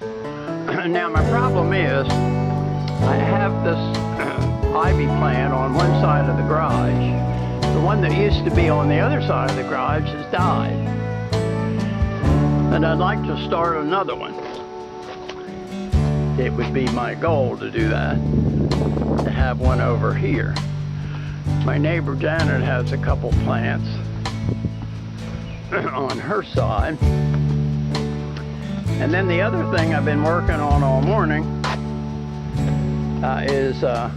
Now my problem is, I have this ivy plant on one side of the garage. The one that used to be on the other side of the garage has died. And I'd like to start another one. It would be my goal to do that, to have one over here. My neighbor Janet has a couple plants on her side. And then the other thing I've been working on all morning is the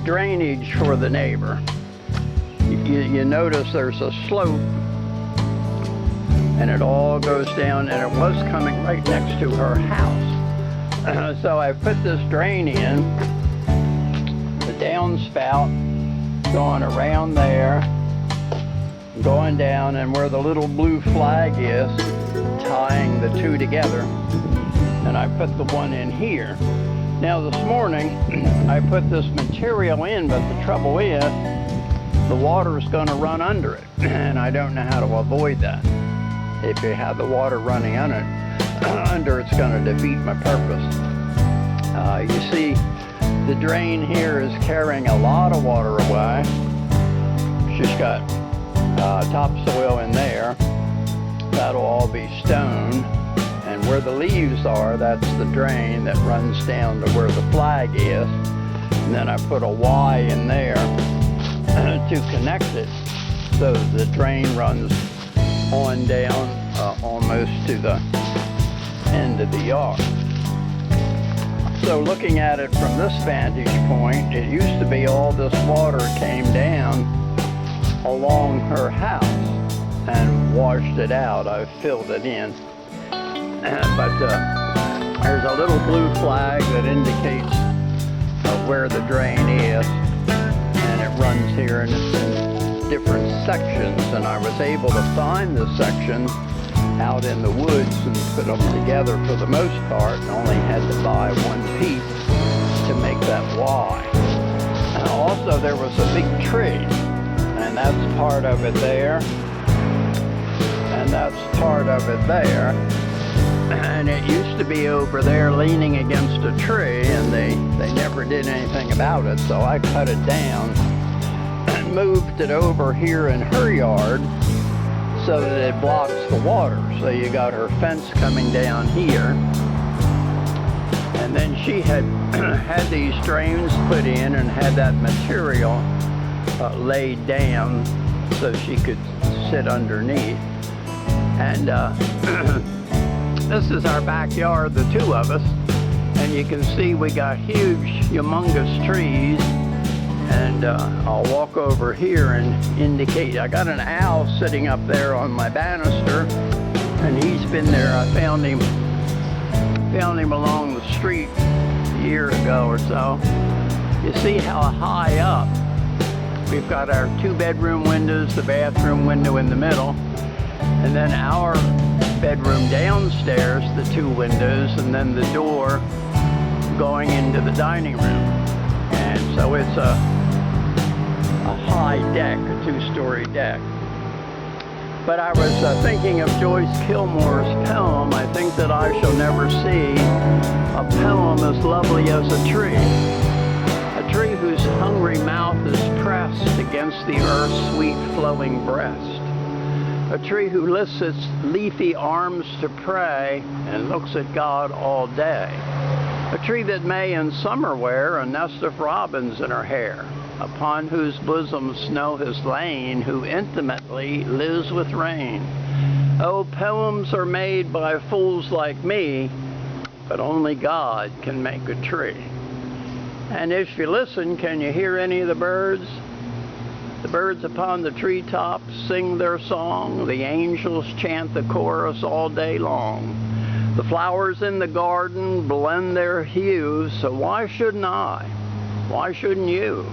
drainage for the neighbor. You notice there's a slope and it all goes down, and it was coming right next to her house. So I put this drain in, the downspout going around there, going down, and where the little blue flag is, tying the two together, and I put the one in here. Now this morning I put this material in, but the trouble is the water is going to run under it, and I don't know how to avoid that. If you have the water running on it, under, it's going to defeat my purpose. You see the drain here is carrying a lot of water away. She's got topsoil in there. That'll all be stone, and where the leaves are, that's the drain that runs down to where the flag is. And then I put a Y in there to connect it, so the drain runs on down almost to the end of the yard. So looking at it from this vantage point, it used to be all this water came down along her house and washed it out. I've filled it in. But there's a little blue flag that indicates where the drain is, and it runs here, and it's in different sections, and I was able to find the sections out in the woods and put them together for the most part, and only had to buy one piece to make that Y. And also there was a big tree, and that's part of it there, and that's part of it there, and it used to be over there leaning against a tree, and they never did anything about it, so I cut it down and moved it over here in her yard so that it blocks the water. So you got her fence coming down here, and then she had had these drains put in and had that material laid down so she could sit underneath. And this is our backyard, the two of us, and you can see we got huge, humongous trees. And I'll walk over here and indicate. I got an owl sitting up there on my banister, and he's been there. I found him along the street a year ago or so. You see how high up? We've got our 2-bedroom windows, the bathroom window in the middle, and then our bedroom downstairs, the 2 windows, and then the door going into the dining room. And so it's a high deck, a 2-story deck. But I was thinking of Joyce Kilmore's poem, I think that I shall never see a poem as lovely as a tree whose hungry mouth is pressed against the earth's sweet flowing breast, a tree who lifts its leafy arms to pray and looks at God all day, a tree that may in summer wear a nest of robins in her hair, upon whose bosom snow has lain, who intimately lives with rain. Oh, poems are made by fools like me, but only God can make a tree. And if you listen, can you hear any of the birds? The birds upon the treetops sing their song. The angels chant the chorus all day long. The flowers in the garden blend their hues, so why shouldn't I? Why shouldn't you?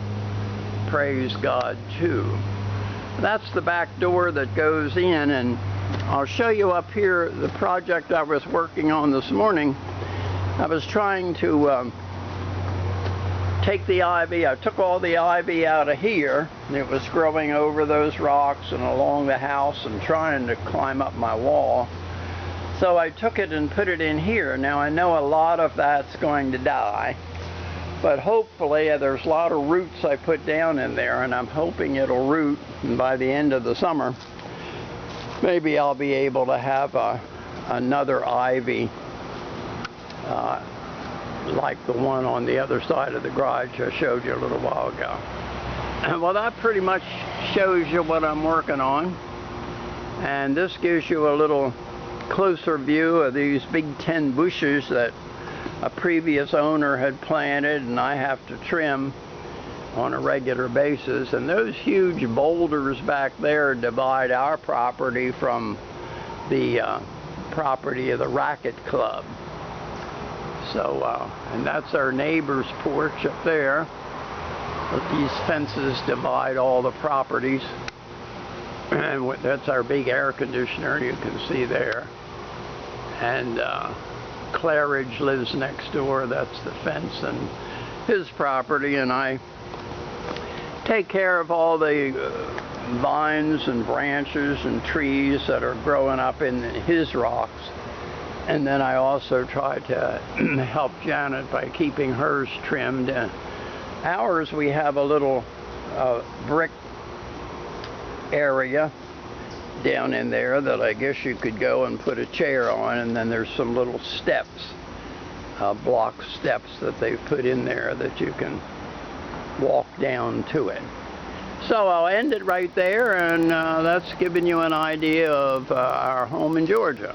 Praise God too. That's the back door that goes in, and I'll show you up here the project I was working on this morning. I was trying to take the ivy. I took all the ivy out of here, and it was growing over those rocks and along the house and trying to climb up my wall. So I took it and put it in here. Now I know a lot of that's going to die, but hopefully there's a lot of roots I put down in there, and I'm hoping it'll root, and by the end of the summer maybe I'll be able to have another ivy like the one on the other side of the garage I showed you a little while ago. Well, that pretty much shows you what I'm working on, and this gives you a little closer view of these big 10 bushes that a previous owner had planted and I have to trim on a regular basis. And those huge boulders back there divide our property from the property of the Racket Club. So, and that's our neighbor's porch up there. But these fences divide all the properties. And that's our big air conditioner you can see there. And Claridge lives next door. That's the fence and his property. And I take care of all the vines and branches and trees that are growing up in his rocks. And then I also try to help Janet by keeping hers trimmed. Ours, we have a little brick area down in there that I guess you could go and put a chair on, and then there's some little steps, block steps that they've put in there that you can walk down to it. So I'll end it right there, and that's giving you an idea of our home in Georgia.